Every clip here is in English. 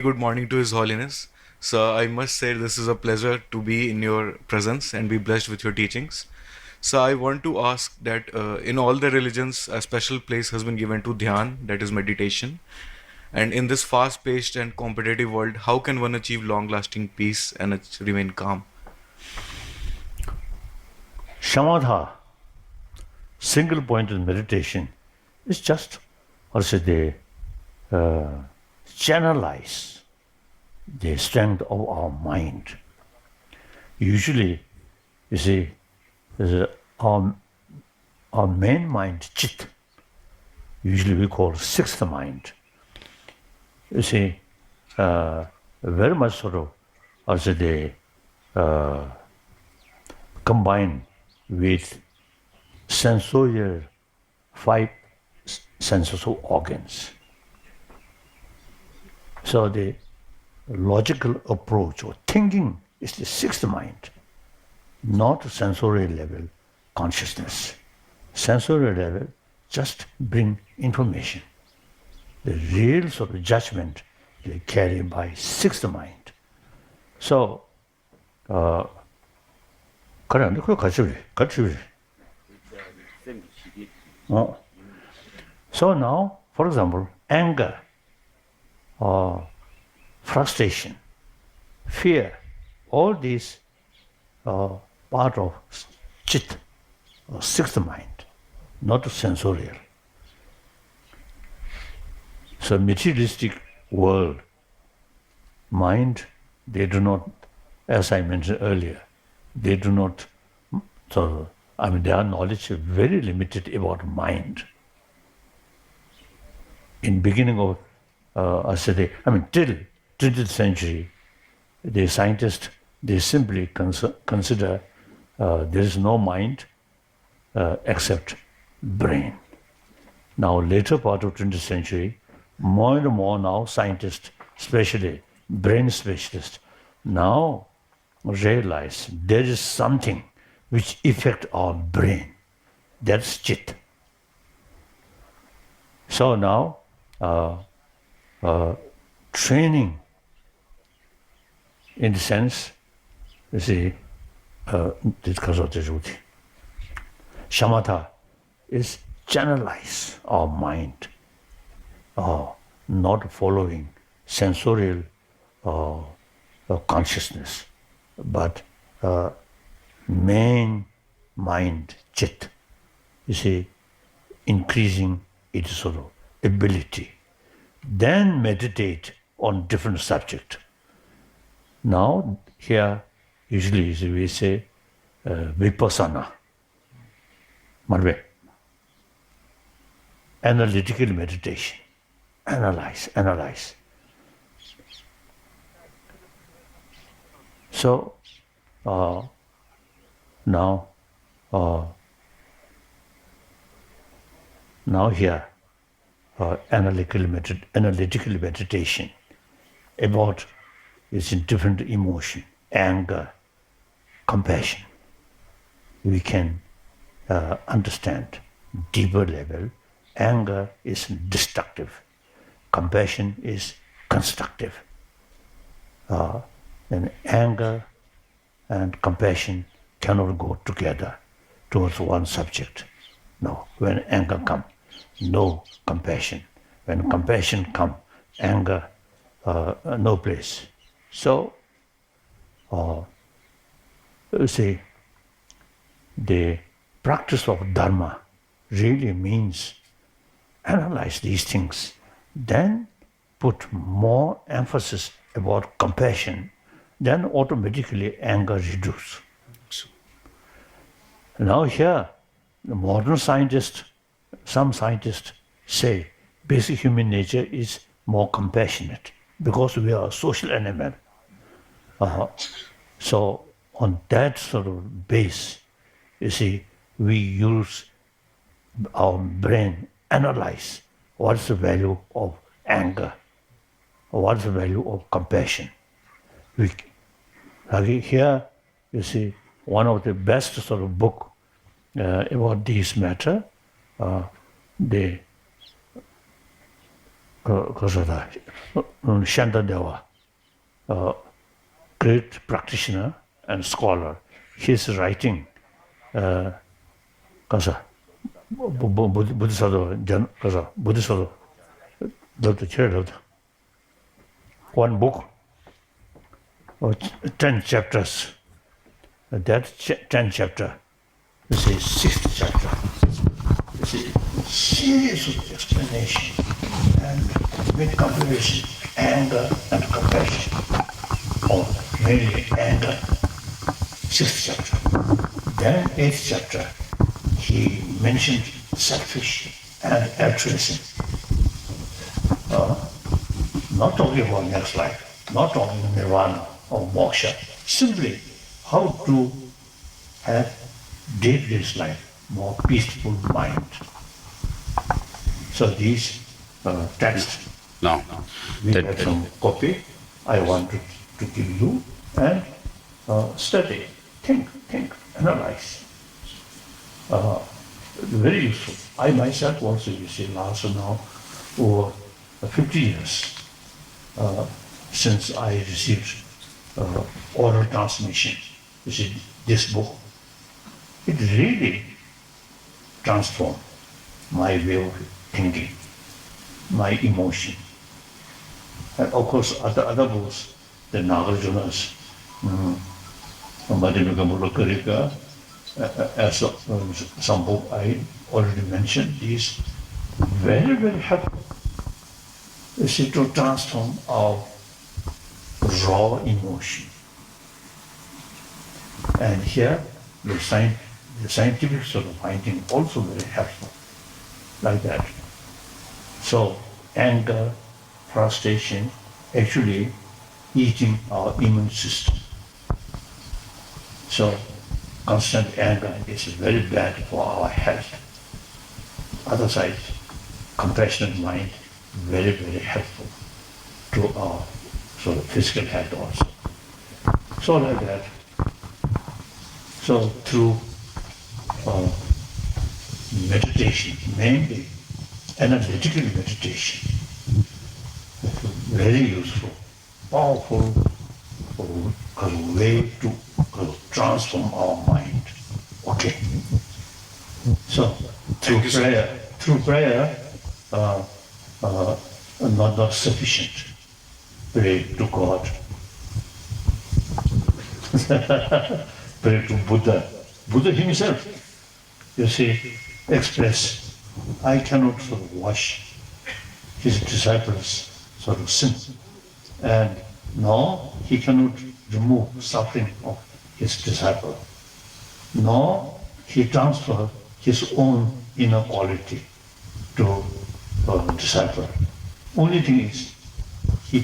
Good morning to His Holiness. Sir, I must say this is a pleasure to be in your presence and be blessed with your teachings. So, I want to ask that in all the religions, a special place has been given to dhyan, that is meditation. And in this fast paced and competitive world, how can one achieve long lasting peace and remain calm? Shamatha, single pointed meditation, is just, or say they channelize the strength of our mind. Usually, you see, there's our, our main mind, chit, usually we call sixth mind. You see, very much sort of, or say they combine with sensorial five senses of organs. So the logical approach or thinking is the sixth mind, not sensorial level consciousness. Sensorial level just bring information. The real sort of judgment is carried by sixth mind. So, 그래, 그거 같이 우리. So now, for example, anger, frustration, fear, all these are part of chit, or sixth mind, not sensorial. So materialistic world, mind, they do not, as I mentioned earlier, they do not, so their knowledge is very limited about mind. In beginning of, till 20th century, the scientists, they simply consider there is no mind except brain. Now, later part of 20th century, more and more now scientists, especially brain specialists, now realize there is something which affects our brain. That's chit. So now, training, in the sense, you see, shamatha is channelize our mind, not following sensorial consciousness, but main mind, chit, you see, increasing its sort of ability. Then meditate on different subject. Now, here, usually we say vipassana, analytical meditation, analyze. So, now here, analytical meditation about is in different emotion, anger, compassion. We can understand deeper level. Anger is destructive. Compassion is constructive. And anger and compassion cannot go together towards one subject. No, when anger comes, no compassion. When compassion comes, anger, no place. So, you see, the practice of Dharma really means analyze these things, then put more emphasis about compassion, then automatically anger reduces. Now here, the modern scientists, some scientists say basic human nature is more compassionate because we are a social animal. So on that sort of base, you see, we use our brain, analyze what's the value of anger, what's the value of compassion. Here, you see, one of the best sort of book about this matter, the 그거다. Shantadewa, great practitioner and scholar. His writing, 가서 부드사도 가서 부드사도 loved loved. One book, 10 chapters. That 10 chapter, this is 6th chapter. This is series of explanation and with comparison, anger and compassion, or mainly anger. 6th chapter. Then 8th chapter, he mentioned selfish and altruism. Not talking about next life, not talking nirvana or moksha, simply how to have live this life more peaceful mind. So these texts, No. we have some copy. I want to give you and study, think, analyze. Very useful. I myself also, you see, last now over 50 years since I received oral transmission. You see, this book, it really transformed my way of thinking, my emotion. And of course, other books, the Nagarjuna's, Madhyamika Mulakarika, as some book I already mentioned, these very, very helpful. You see, to transform our raw emotion. And here, the scientific sort of finding also very helpful, like that. So, anger, frustration, actually eating our immune system. So, constant anger is very bad for our health. Other side, compassionate mind, very, very helpful to our sort of physical health also. So like that. So through meditation, mainly analytical meditation, very useful, powerful way to transform our mind. Okay. So through prayer, not sufficient. Pray to God. Pray to Buddha. Buddha himself, you see, express, I cannot sort of wash his disciples' sort of sin. And nor he cannot remove suffering of his disciple. Nor he transfer his own inner quality to disciple. Only thing is, he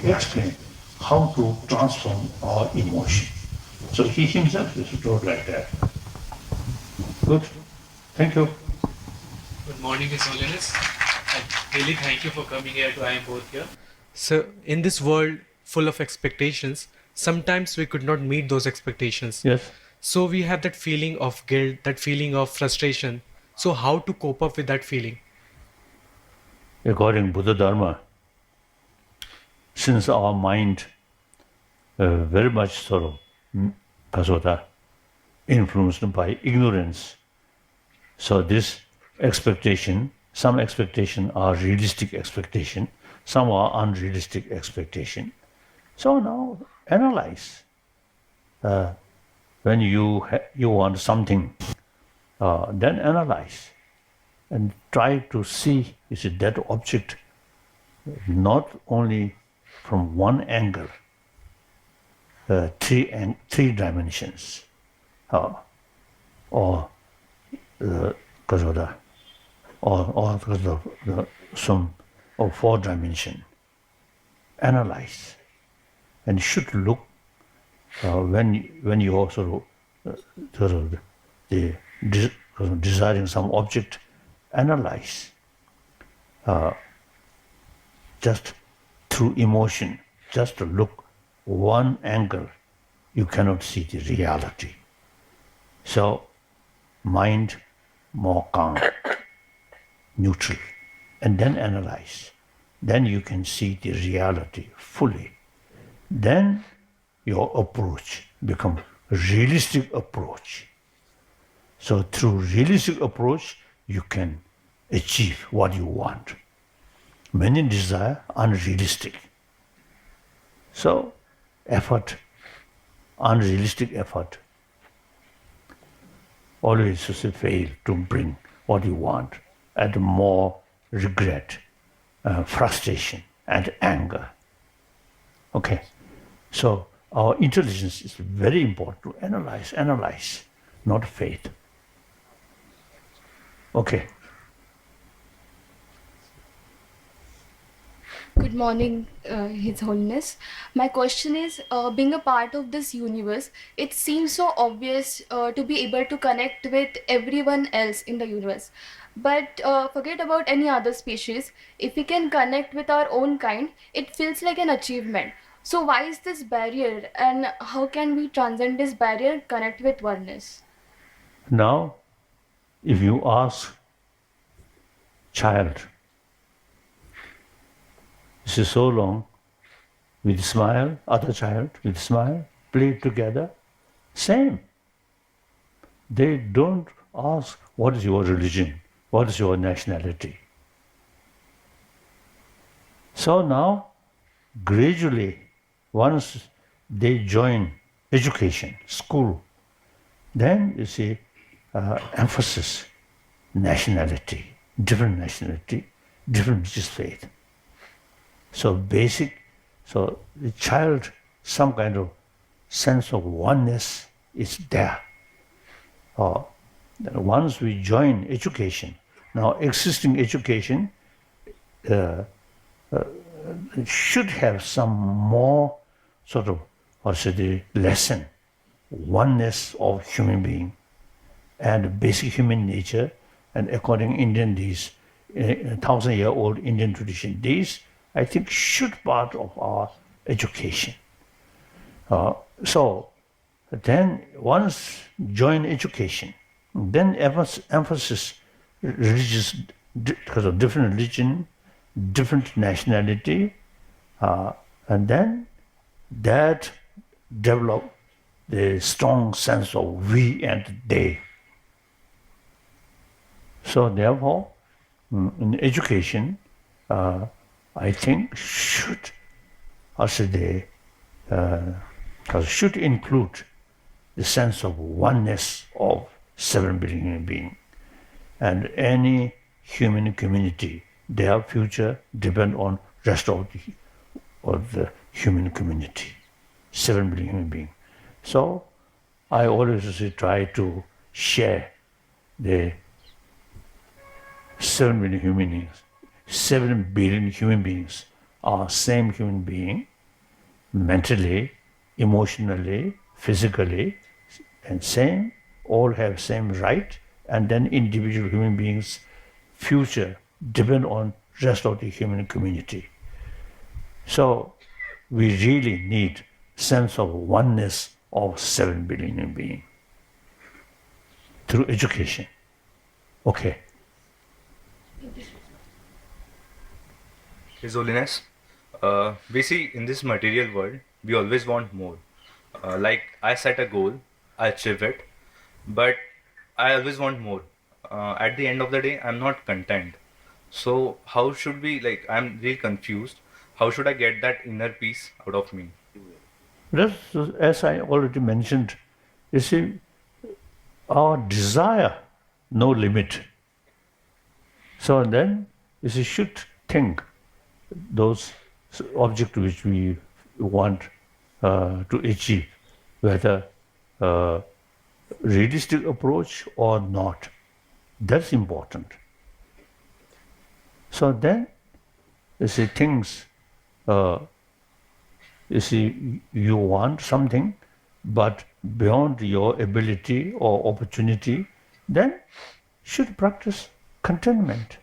explain how to transform our emotion. So he himself is taught like that. Good. Thank you. Good morning, His Holiness. I really thank you for coming here to I am both here. So, in this world full of expectations, sometimes we could not meet those expectations. Yes. So, we have that feeling of guilt, that feeling of frustration. So, how to cope up with that feeling? According to Buddha Dharma, since our mind very much sort of influenced by ignorance, so this expectation, some expectation are realistic expectation, some are unrealistic expectation. So now analyze. When you want something, then analyze and try to see, is it that object not only from one angle, three dimensions, or because of the, or because of the some of 4 dimension. Analyze, and should look when you also sort of the desiring some object, analyze just through emotion, just to look one angle, you cannot see the reality. So mind more calm, neutral, and then analyze. Then you can see the reality fully. Then your approach become realistic approach. So through realistic approach, you can achieve what you want. Many desire unrealistic. So effort, unrealistic effort, always fail to bring what you want, and more regret, frustration, and anger. Okay, so our intelligence is very important to analyze, not faith. Okay. Good morning, His Holiness. My question is, being a part of this universe, it seems so obvious to be able to connect with everyone else in the universe. But forget about any other species. If we can connect with our own kind, it feels like an achievement. So why is this barrier, and how can we transcend this barrier, connect with oneness? Now, if you ask child, this is so long, with smile, other child with smile, play together, same. They don't ask what is your religion, what is your nationality. So now, gradually, once they join education, school, then you see emphasis, nationality, different religious faith. So basic, so the child, some kind of sense of oneness is there. Once we join education, now existing education should have some more sort of, the lesson, oneness of human being and basic human nature, and according Indian these 1,000-year-old Indian tradition, these I think should part of our education. So then once join education, then emphasis religious, because of different religion, different nationality, and then that develop the strong sense of we and they. So therefore, in education, I think should should include the sense of oneness of 7 billion human beings, and any human community, their future depend on rest of the human community, 7 billion human beings. So I always try to share the 7 billion human beings. 7 billion human beings are same human being, mentally, emotionally, physically, and same, all have same right, and then individual human beings' future depend on rest of the human community. So we really need sense of oneness of 7 billion human beings through education. Okay. His Holiness, we see in this material world, we always want more. Like I set a goal, I achieve it, but I always want more. At the end of the day, I'm not content. So how should we, like, I'm really confused. How should I get that inner peace out of me? As I already mentioned, you see, our desire, no limit. So then, you see, should think those objects which we want to achieve, whether realistic approach or not. That's important. So then, you see, things, you see, you want something, but beyond your ability or opportunity, then should practice contentment.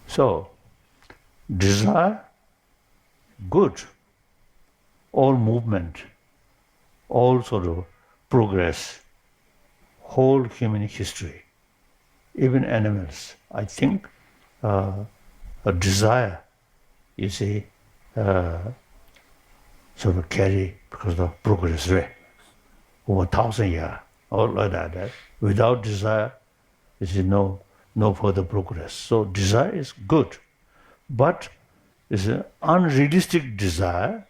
So, desire, good. All movement, all sort of progress, whole human history, even animals. I think a desire, you see, sort of carry because of progress rate over 1,000 years, or like that. Without desire, there is no further progress. So desire is good, but it's an unrealistic desire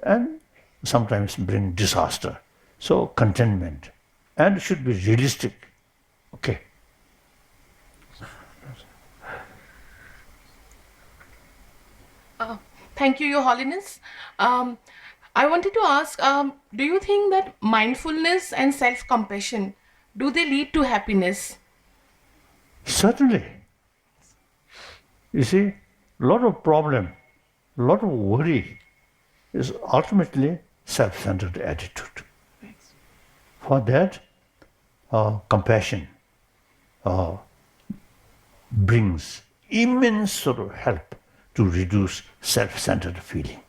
and sometimes bring disaster. So contentment and should be realistic. Okay. Thank you, Your Holiness. I wanted to ask, do you think that mindfulness and self-compassion, do they lead to happiness? Certainly. You see, a lot of problem, a lot of worry is ultimately self-centered attitude. For that, compassion brings immense sort of help to reduce self-centered feeling.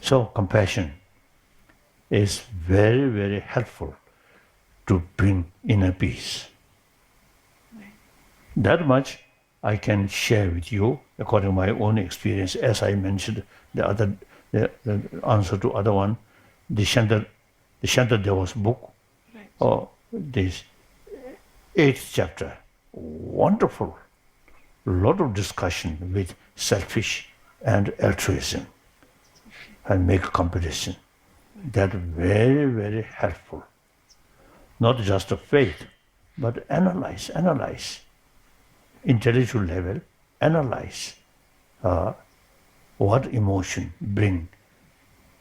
So compassion is very, very helpful to bring inner peace. That much I can share with you according to my own experience. As I mentioned, the answer to other one, the Shantadeva's book, or this 8th chapter, wonderful, lot of discussion with selfish and altruism, and make a comparison. That very, very helpful. Not just a faith, but analyze, intellectual level, analyze what emotion bring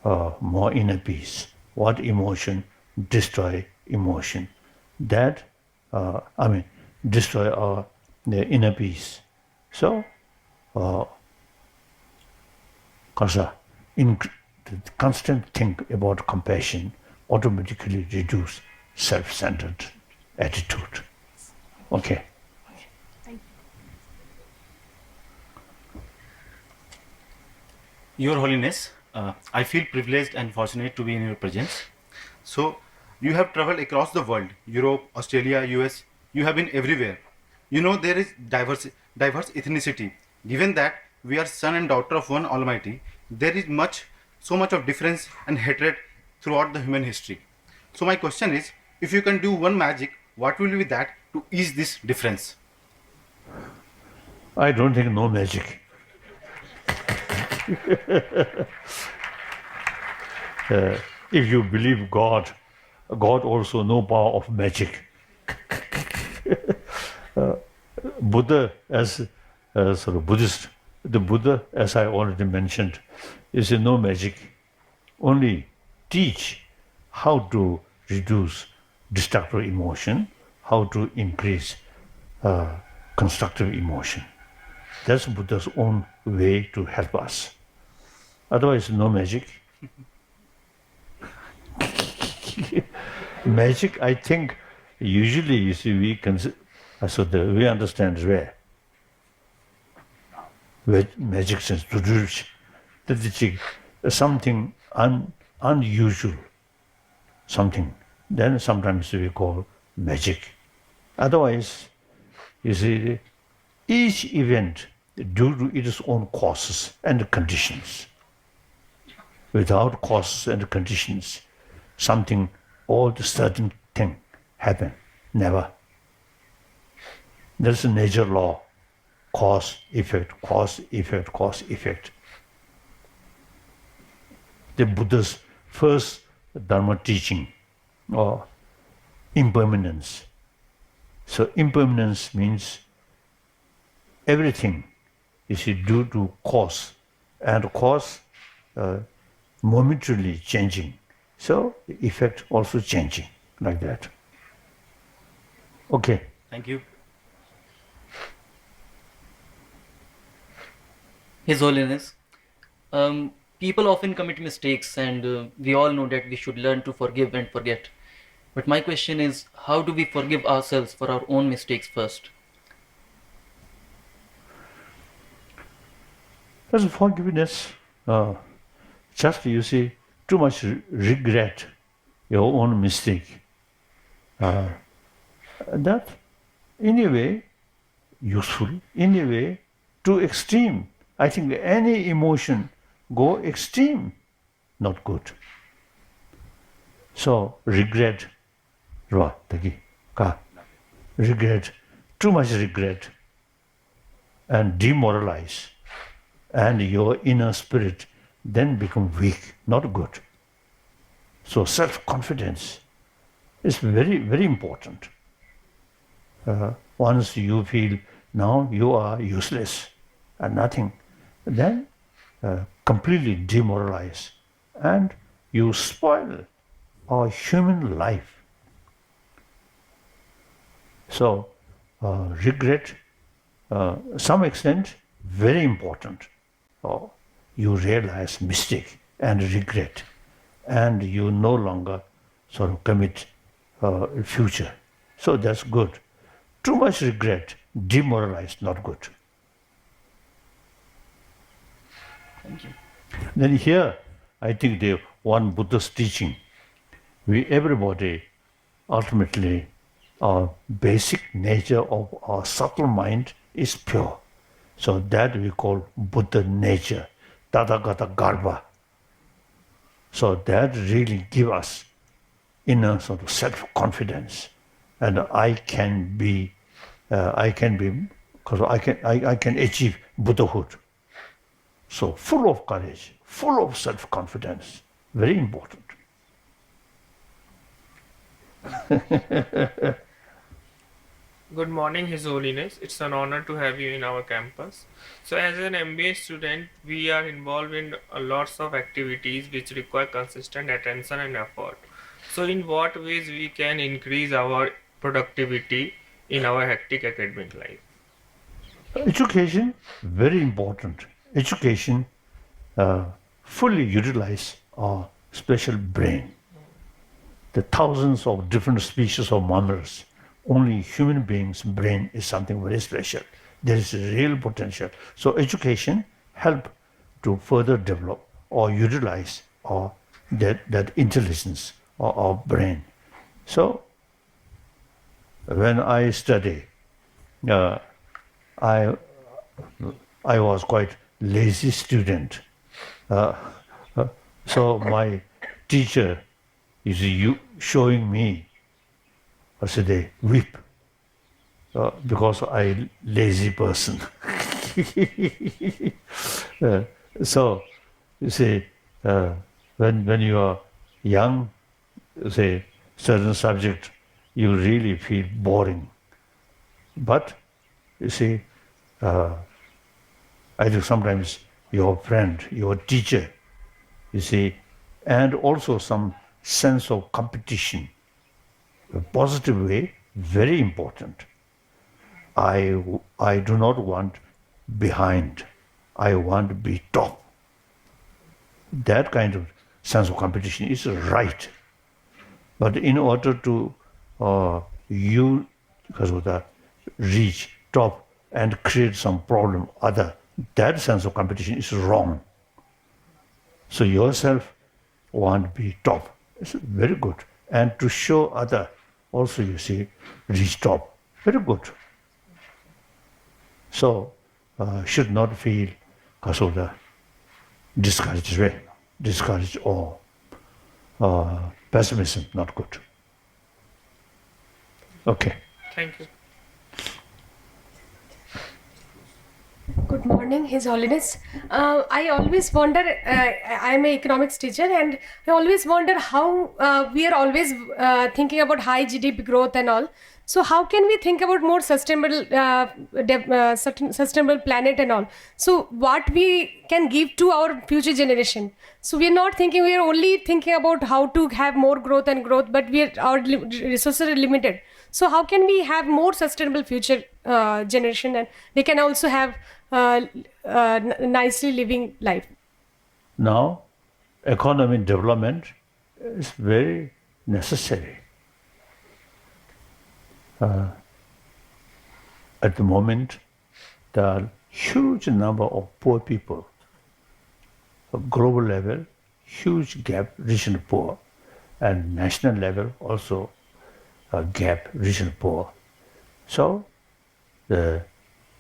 more inner peace, what emotion destroy emotion. That destroy the inner peace. So, the constant think about compassion automatically reduce self-centered attitude. Okay. Your Holiness, I feel privileged and fortunate to be in your presence. So, you have traveled across the world, Europe, Australia, US. You have been everywhere. You know there is diverse ethnicity. Given that we are son and daughter of one Almighty, there is so much of difference and hatred throughout the human history. So my question is, if you can do one magic, what will be that to ease this difference? I don't think no magic. If you believe God, God also no power of magic. Buddha as sort of Buddhist, the Buddha, as I already mentioned, is no magic. Only teach how to reduce destructive emotion, how to increase constructive emotion. That's Buddha's own way to help us. Otherwise, no magic. Magic, I think, usually you see we understand rare. Magic sense to do something unusual, something. Then sometimes we call magic. Otherwise, you see, each event due to its own causes and conditions. Without causes and conditions, something or the certain thing happen. Never. There's a nature law. Cause, effect, cause, effect, cause, effect. The Buddha's first Dharma teaching, or impermanence. So impermanence means everything is due to cause, and cause momentarily changing. So the effect also changing, like that. Okay. Thank you. His Holiness, people often commit mistakes, and we all know that we should learn to forgive and forget. But my question is, how do we forgive ourselves for our own mistakes first? As forgiveness, just you see, too much regret your own mistake. That, in a way, useful, in a way, too extreme. I think any emotion go extreme, not good. So regret, regret, too much regret, and demoralize, and your inner spirit then become weak, not good. So self-confidence is very, very important. Once you feel now you are useless and nothing, then completely demoralize and you spoil our human life. So regret, some extent, very important. You realize mistake and regret, and you no longer sort of commit future. So that's good. Too much regret, demoralized, not good. Thank you. Then here, I think the one Buddha's teaching, everybody ultimately, our basic nature of our subtle mind is pure. So that we call Buddha nature, Tathagata Garbha. So that really give us inner sort of self-confidence, and I can be, because I can achieve Buddhahood. So full of courage, full of self-confidence, very important. Good morning, His Holiness. It's an honor to have you in our campus. So, as an MBA student, we are involved in lots of activities which require consistent attention and effort. So, in what ways we can increase our productivity in our hectic academic life? Education, very important. Education fully utilize our special brain. The thousands of different species of mammals, only human beings' brain is something very special. There is real potential. So education help to further develop or utilize that intelligence or our brain. So when I study, I was quite lazy student. So my teacher is showing me, I said they weep because I lazy person. So you see, when you are young, say certain subject, you really feel boring. But you see, I think sometimes your friend, your teacher, you see, and also some sense of competition, a positive way, very important. I do not want behind. I want to be top. That kind of sense of competition is right. But in order to you, because of the reach top and create some problem other, that sense of competition is wrong. So yourself want to be top. It's very good. And to show other, also you see, reach top. Very good. So should not feel because of the discouraged way, discouraged or pessimism, not good. Okay. Thank you. Good morning, His Holiness. I always wonder, I am an economics teacher, and I always wonder how we are always thinking about high GDP growth and all. So how can we think about more sustainable, sustainable planet and all? So what we can give to our future generation. So we are not thinking, we are only thinking about how to have more growth and growth, but our resources are limited. So how can we have more sustainable future generation, and they can also have nicely living life? Now, economic development is very necessary. At the moment, there are huge number of poor people. At global level, huge gap, rich and poor. and national level also a gap, rich and poor. So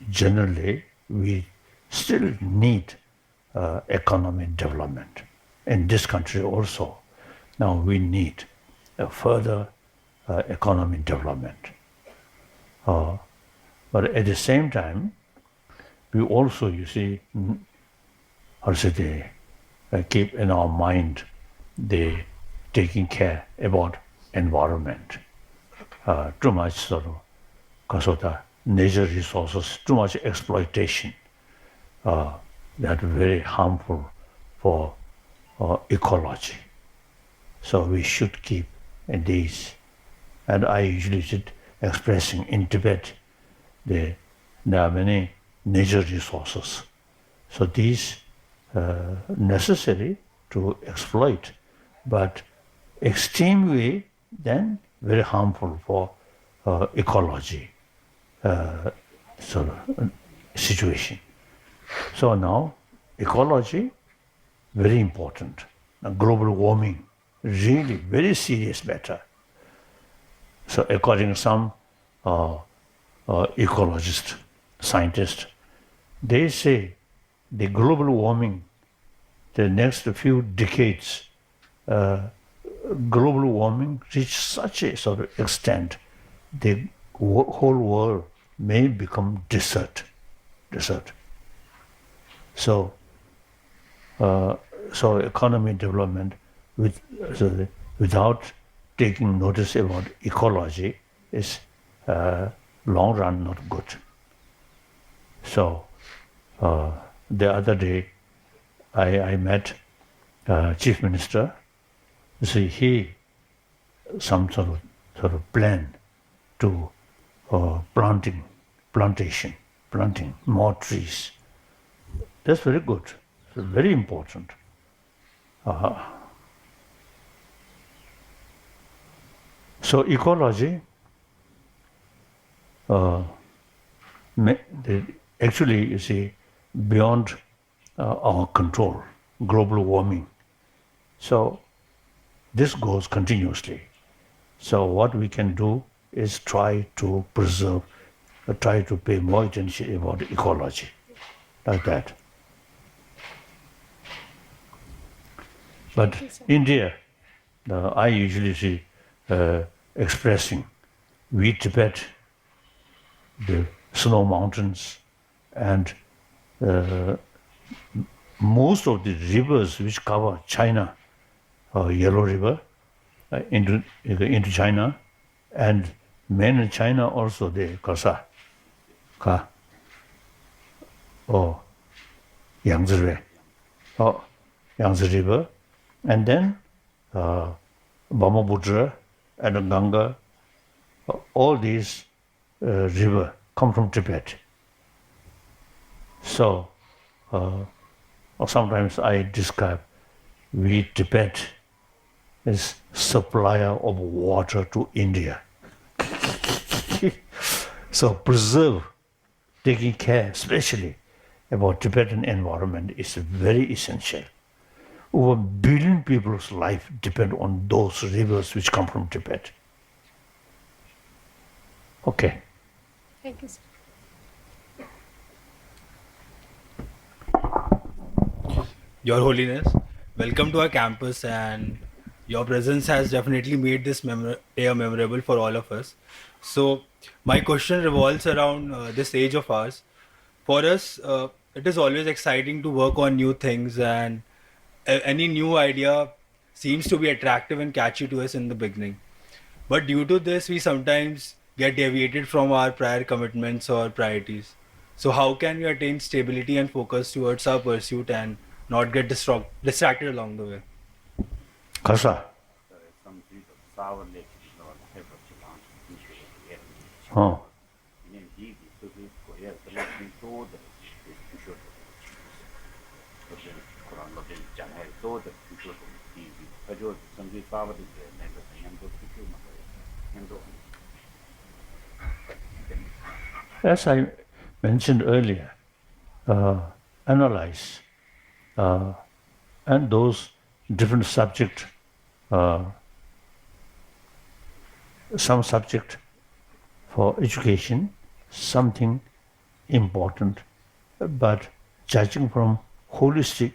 generally we still need economic development in this country also. Now we need a further economic development. But at the same time, we also, you see, how to say, keep in our mind the taking care about environment. Too much sort of, because of the nature resources, too much exploitation. That very harmful for ecology. So we should keep these. And I usually sit expressing in Tibet, there are many nature resources. So these necessary to exploit, but extremely then very harmful for ecology sort of situation. So now ecology very important. Now, global warming really very serious matter. So according to some ecologists, scientists, they say the global warming, the next few decades, global warming reach such a sort of extent, the whole world may become desert. So, so economic development without taking notice about ecology is long run not good. So the other day I met Chief Minister. See, he some sort of plan to planting more trees. That's very good. It's very important. So ecology, actually, you see, beyond our control, global warming. So this goes continuously. So what we can do is try to preserve, try to pay more attention about ecology, like that. But India, I usually see expressing, we Tibet, the snow mountains, and most of the rivers which cover China, Yellow River, into China, and mainland China also the Kasa, Yangtze River, and then Brahmaputra and Ganga, all these rivers come from Tibet. So sometimes I describe we Tibet is supplier of water to India. So preserve, taking care especially about Tibetan environment is very essential. Over 1 billion people's life depend on those rivers which come from Tibet. Okay. Thank you, sir. Your Holiness, welcome to our campus, and your presence has definitely made this day memorable for all of us. So, my question revolves around this age of ours. For us, it is always exciting to work on new things, and any new idea seems to be attractive and catchy to us in the beginning. But due to this, we sometimes get deviated from our prior commitments or priorities. So, how can we attain stability and focus towards our pursuit and not get distracted along the way? Kasa. Oh. As I mentioned earlier, analyze and those different subjects some subject for education, something important, but judging from holistic,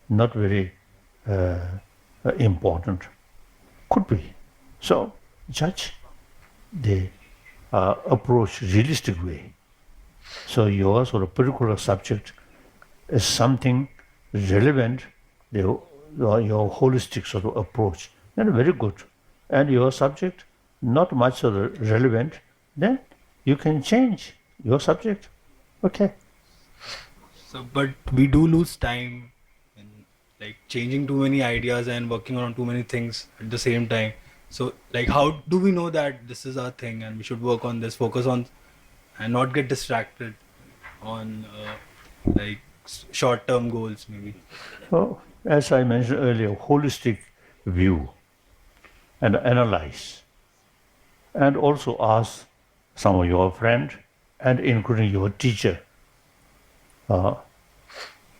not very important. Could be. So judge the approach realistic way. So your sort of particular subject is something relevant, your holistic sort of approach, then very good. And your subject not much sort of relevant, then you can change your subject. Okay. So, but we do lose time in like changing too many ideas and working on too many things at the same time. So, like, how do we know that this is our thing and we should work on this, focus on, and not get distracted on like short-term goals, maybe? So, as I mentioned earlier, holistic view and analyze, and also ask some of your friend and including your teacher.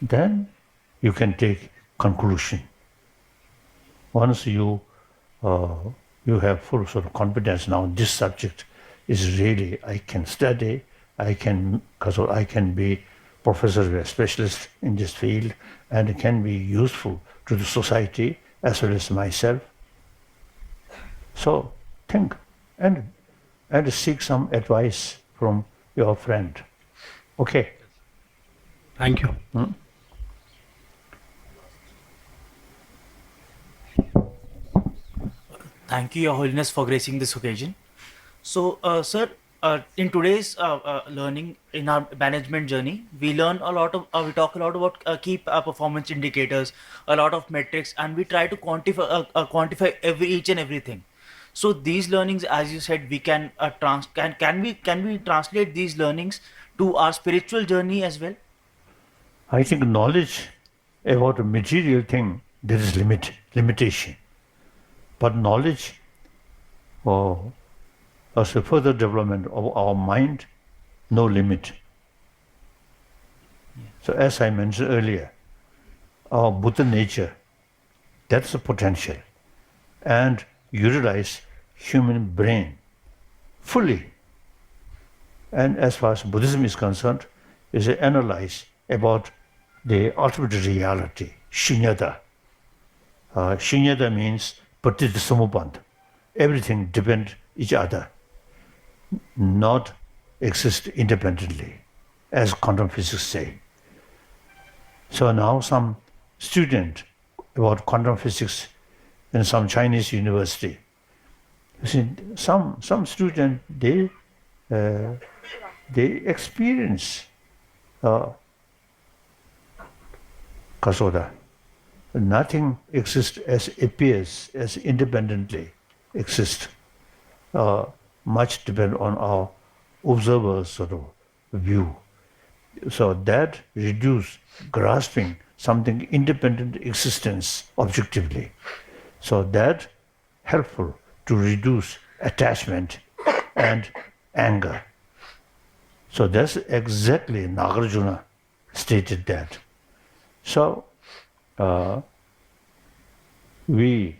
Then you can take conclusion. Once you have full sort of confidence now, this subject is really I can study, I can be professor or specialist in this field, and it can be useful to the society as well as myself. So think and seek some advice from your friend. Okay. Thank you. Thank you, Your Holiness, for gracing this occasion. So, sir, in today's learning in our management journey, we learn a lot of, we talk a lot about key performance indicators, a lot of metrics, and we try to quantify each and everything. So these learnings, as you said, we can can we translate these learnings to our spiritual journey as well? I think knowledge about a material thing, there is limitation. But knowledge as a further development of our mind, no limit. So as I mentioned earlier, our Buddha nature, that's the potential. And utilize human brain fully. And as far as Buddhism is concerned, is to analyze about the ultimate reality, shunyata. Shunyata means patitha. Everything depends each other, not exist independently, as quantum physics say. So now some student about quantum physics in some Chinese university, you see, some student they experience kasoda. Nothing exists as appears, as independently exists. Much depend on our observer's sort of view. So that reduce grasping something independent existence objectively. So that helpful to reduce attachment and anger. So that's exactly Nagarjuna stated that. So we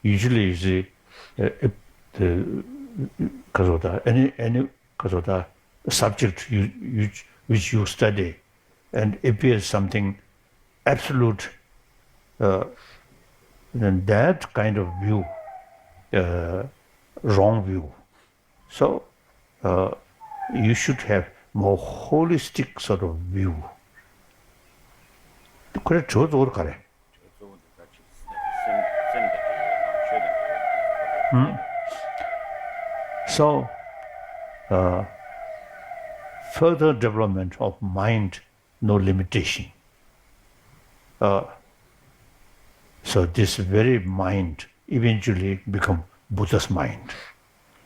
usually use the kasota, any kasota subject which you study and appears something absolute, then that kind of view, wrong view. So you should have more holistic sort of view. 그래 저도 그래. So further development of mind, no limitation. So this very mind eventually become Buddha's mind,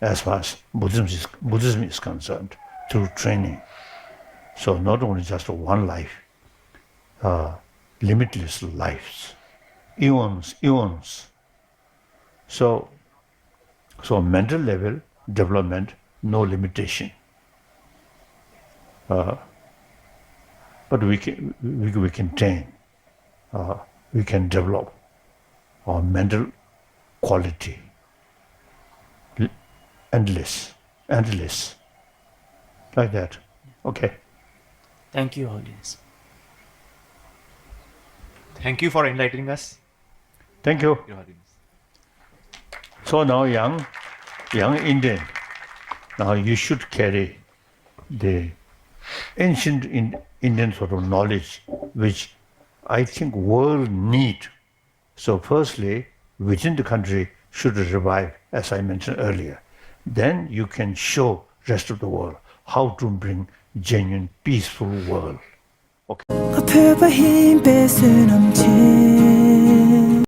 as far as Buddhism is concerned, through training. So not only just one life, limitless lives, eons. So mental level development, no limitation. But we can train, we can develop our mental quality, endless, endless. Like that. Okay. Thank you, Holiness. Thank you for enlightening us, Thank you. Your Holiness. So now, young Indian, now you should carry the ancient Indian sort of knowledge, which I think world need. So firstly, within the country should revive, as I mentioned earlier. Then you can show rest of the world how to bring genuine peaceful world. 앞을 봐 힘 뺏은 엄지